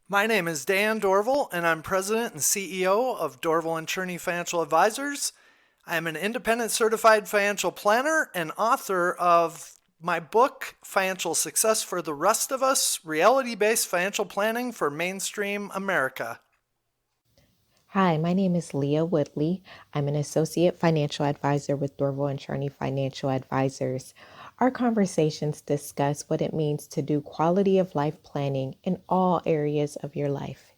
My name is Dan Dorval, and I'm President and CEO of Dorval and Cherney Financial Advisors. I am an independent certified financial planner and author of my book, Financial Success for the Rest of Us, Reality Based Financial Planning for Mainstream America. Hi, my name is Leah Woodley. I'm an associate financial advisor with Dorval and Cherney Financial Advisors. Our conversations discuss what it means to do quality of life planning in all areas of your life.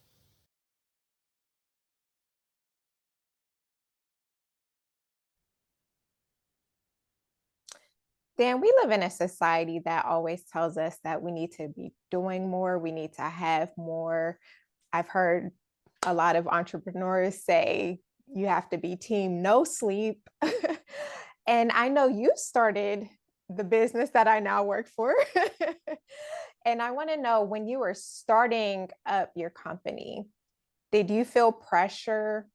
Dan, we live in a society that always tells us that we need to be doing more, we need to have more. I've heard a lot of entrepreneurs say you have to be team no sleep. And I know you started the business that I now work for. And I want to know, when you were starting up your company, did you feel pressure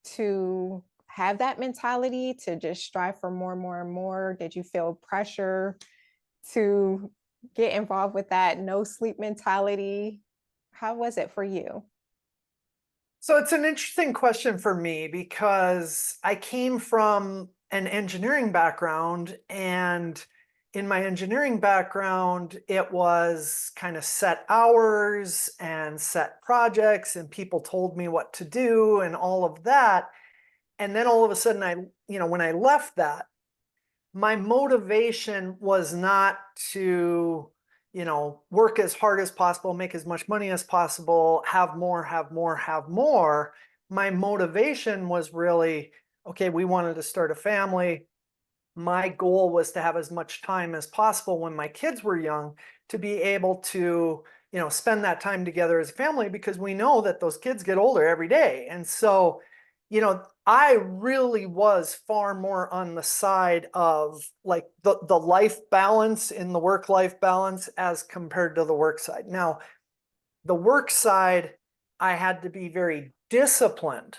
to have that mentality to just strive for more, more, and more? Did you feel pressure to get involved with that no sleep mentality? How was it for you? So it's an interesting question for me because I came from an engineering background, and in my engineering background, it was kind of set hours and set projects, and people told me what to do and all of that. And then all of a sudden, when I left that, my motivation was not to, work as hard as possible, make as much money as possible, have more, have more, have more. My motivation was really, okay, we wanted to start a family. My goal was to have as much time as possible when my kids were young to be able to, spend that time together as a family, because we know that those kids get older every day. And so, I really was far more on the side of like the life balance in the work life balance as compared to the work side. Now, the work side, I had to be very disciplined,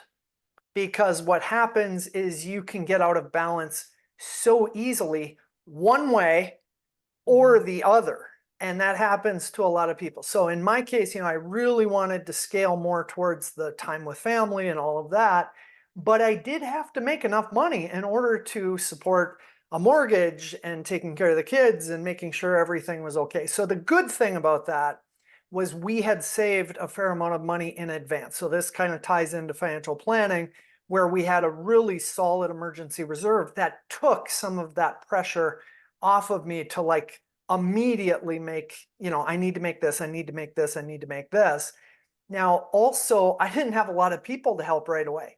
because what happens is you can get out of balance so easily one way or Mhm. the other. And that happens to a lot of people. So in my case, I really wanted to scale more towards the time with family and all of that. But I did have to make enough money in order to support a mortgage and taking care of the kids and making sure everything was okay. So the good thing about that was we had saved a fair amount of money in advance. So this kind of ties into financial planning, where we had a really solid emergency reserve that took some of that pressure off of me to like immediately make, I need to make this, I need to make this, I need to make this. Now, also, I didn't have a lot of people to help right away.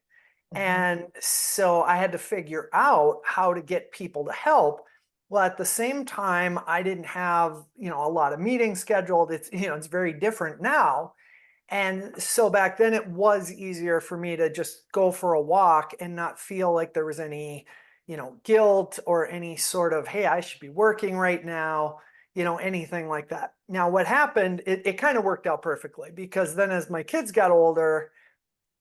Mhm. And so I had to figure out how to get people to help. Well, at the same time, I didn't have, a lot of meetings scheduled. It's very different now. And so back then it was easier for me to just go for a walk and not feel like there was any, guilt or any sort of, hey, I should be working right now, anything like that. Now, what happened, it kind of worked out perfectly, because then as my kids got older,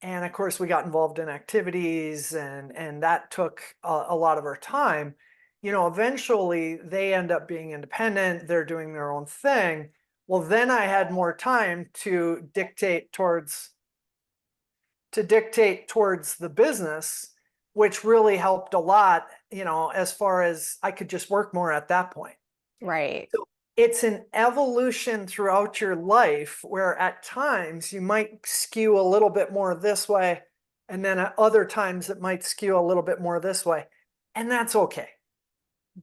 and of course we got involved in activities, and that took a lot of our time. Eventually they end up being independent, they're doing their own thing. Well, then I had more time to dictate towards the business, which really helped a lot, as far as I could just work more at that point. Right. So it's an evolution throughout your life, where at times you might skew a little bit more this way, and then at other times it might skew a little bit more this way. And that's okay.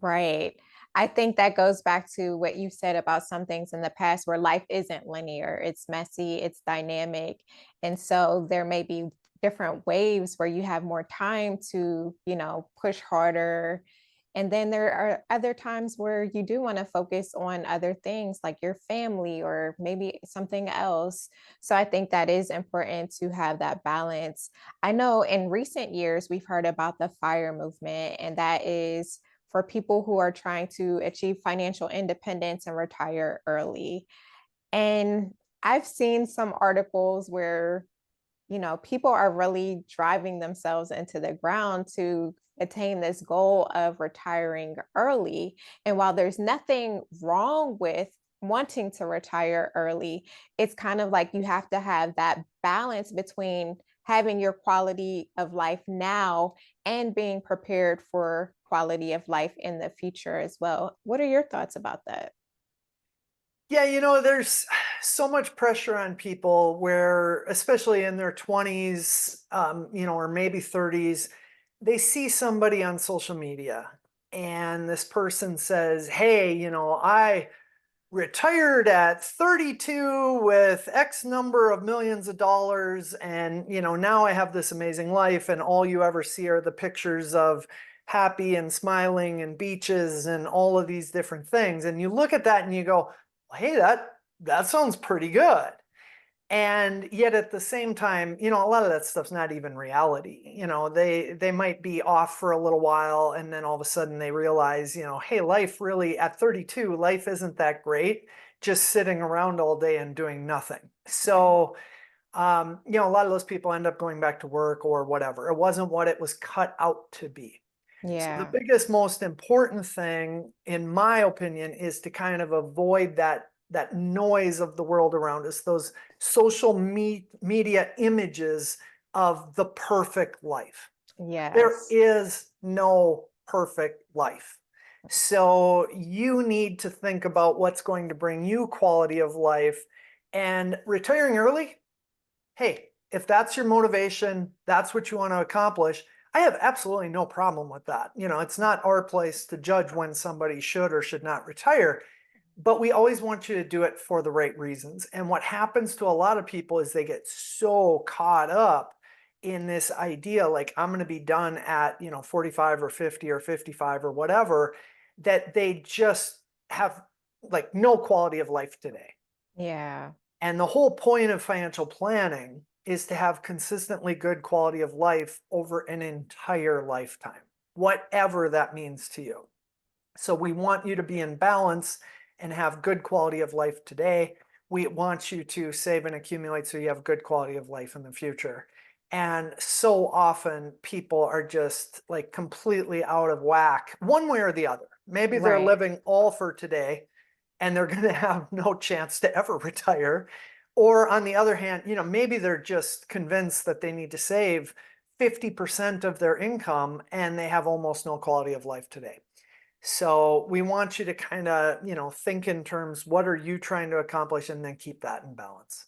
Right. I think that goes back to what you said about some things in the past where life isn't linear, it's messy, it's dynamic. And so there may be different waves where you have more time to, push harder. And then there are other times where you do want to focus on other things like your family or maybe something else. So I think that is important to have that balance. I know in recent years, we've heard about the FIRE movement, and that is for people who are trying to achieve financial independence and retire early. And I've seen some articles where, people are really driving themselves into the ground to attain this goal of retiring early. And while there's nothing wrong with wanting to retire early, it's kind of like you have to have that balance between having your quality of life now and being prepared for quality of life in the future as well. What are your thoughts about that? Yeah, there's so much pressure on people where, especially in their 20s, or maybe 30s, they see somebody on social media and this person says, hey, I retired at 32 with X number of millions of dollars. And, now I have this amazing life. And all you ever see are the pictures of happy and smiling and beaches and all of these different things. And you look at that and you go, well, hey, that sounds pretty good. And yet at the same time, a lot of that stuff's not even reality. They might be off for a little while and then all of a sudden they realize, hey, life really at 32, life isn't that great just sitting around all day and doing nothing. So, a lot of those people end up going back to work or whatever. It wasn't what it was cut out to be. So the Yeah. biggest, most important thing, in my opinion, is to kind of avoid that noise of the world around us, those social media images of the perfect life. There Yes. is no perfect life. So you need to think about what's going to bring you quality of life. And retiring early, hey, if that's your motivation, that's what you want to accomplish, I have absolutely no problem with that. It's not our place to judge when somebody should or should not retire, but we always want you to do it for the right reasons. And what happens to a lot of people is they get so caught up in this idea, like, I'm going to be done at, 45 or 50 or 55 or whatever, that they just have like no quality of life today. Yeah. And the whole point of financial planning is to have consistently good quality of life over an entire lifetime, whatever that means to you. So we want you to be in balance and have good quality of life today. We want you to save and accumulate so you have good quality of life in the future. And so often people are just like completely out of whack, one way or the other. Maybe they're Right. living all for today and they're going to have no chance to ever retire. Or on the other hand, maybe they're just convinced that they need to save 50% of their income and they have almost no quality of life today. So we want you to kind of, think in terms, what are you trying to accomplish, and then keep that in balance.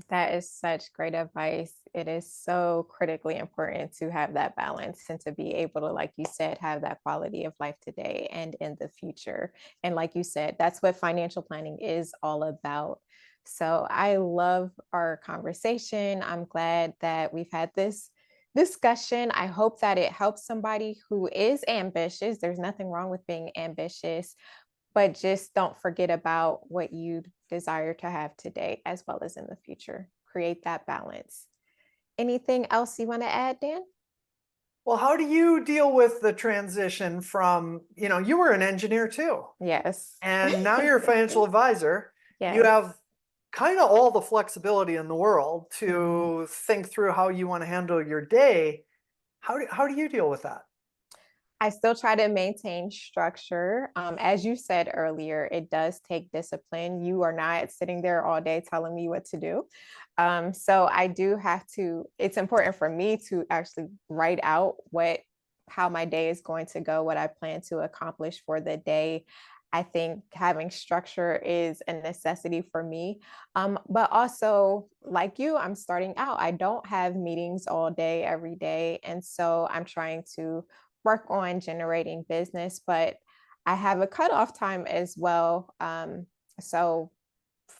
That is such great advice. It is so critically important to have that balance and to be able to, like you said, have that quality of life today and in the future. And like you said, that's what financial planning is all about. So I love our conversation. I'm glad that we've had this discussion. I hope that it helps somebody who is ambitious. There's nothing wrong with being ambitious, but just don't forget about what you desire to have today as well as in the future. Create that balance. Anything else you want to add, Dan? Well, how do you deal with the transition from, you were an engineer too, Yes. and now you're a financial advisor. You Yes. have kind of all the flexibility in the world Mhm. to think through how you want to handle your day. How do you deal with that? I still try to maintain structure. As you said earlier, it does take discipline. You are not sitting there all day telling me what to do. So I do have to, it's important for me to actually write out how my day is going to go, what I plan to accomplish for the day. I think having structure is a necessity for me. But also, like you, I'm starting out. I don't have meetings all day, every day. And so I'm trying to work on generating business, but I have a cutoff time as well. So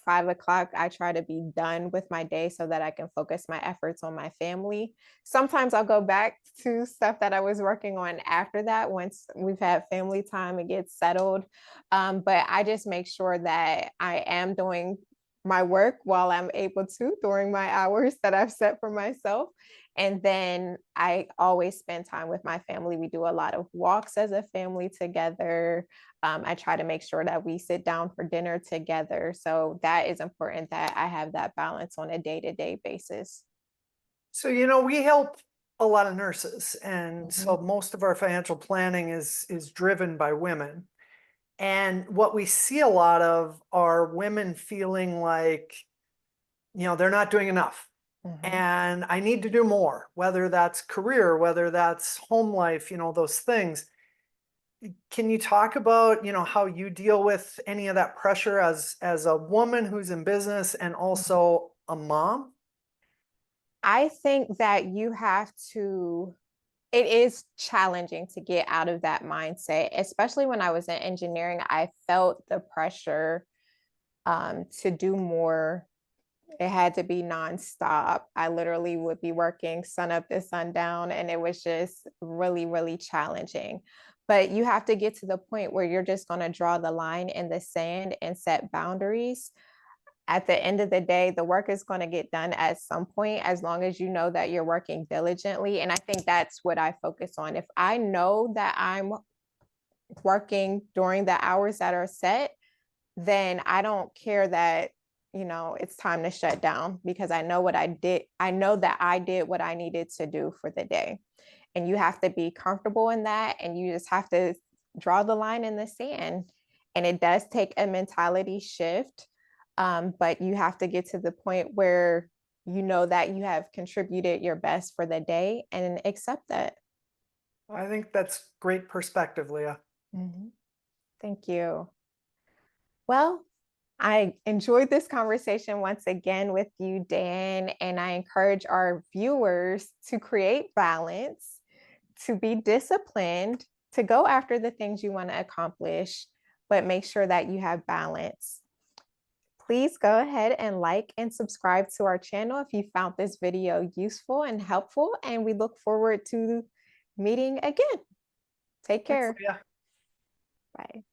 5 o'clock, I try to be done with my day so that I can focus my efforts on my family. Sometimes I'll go back to stuff that I was working on after that once we've had family time and gets settled. But I just make sure that I am doing my work while I'm able to during my hours that I've set for myself. And then I always spend time with my family. We do a lot of walks as a family together. I try to make sure that we sit down for dinner together. So that is important that I have that balance on a day-to-day basis. So, we help a lot of nurses, and so Mhm. most of our financial planning is driven by women. And what we see a lot of are women feeling like, they're not doing enough. Mhm. And I need to do more, whether that's career, whether that's home life, those things. Can you talk about, how you deal with any of that pressure as a woman who's in business and Mhm. also a mom? I think that it is challenging to get out of that mindset, especially when I was in engineering. I felt the pressure to do more. It had to be nonstop. I literally would be working sun up to sundown, and it was just really, really challenging. But you have to get to the point where you're just going to draw the line in the sand and set boundaries. At the end of the day, the work is going to get done at some point as long as you know that you're working diligently. And I think that's what I focus on. If I know that I'm working during the hours that are set, then I don't care that, it's time to shut down because I know what I did. I know that I did what I needed to do for the day. And you have to be comfortable in that. And you just have to draw the line in the sand. And it does take a mentality shift. But you have to get to the point where you know that you have contributed your best for the day and accept that. I think that's great perspective, Leah. Mhm. Thank you. Well, I enjoyed this conversation once again with you, Dan, and I encourage our viewers to create balance, to be disciplined, to go after the things you want to accomplish, but make sure that you have balance. Please go ahead and like and subscribe to our channel if you found this video useful and helpful, and we look forward to meeting again. Take Thanks, care. Leah. Bye.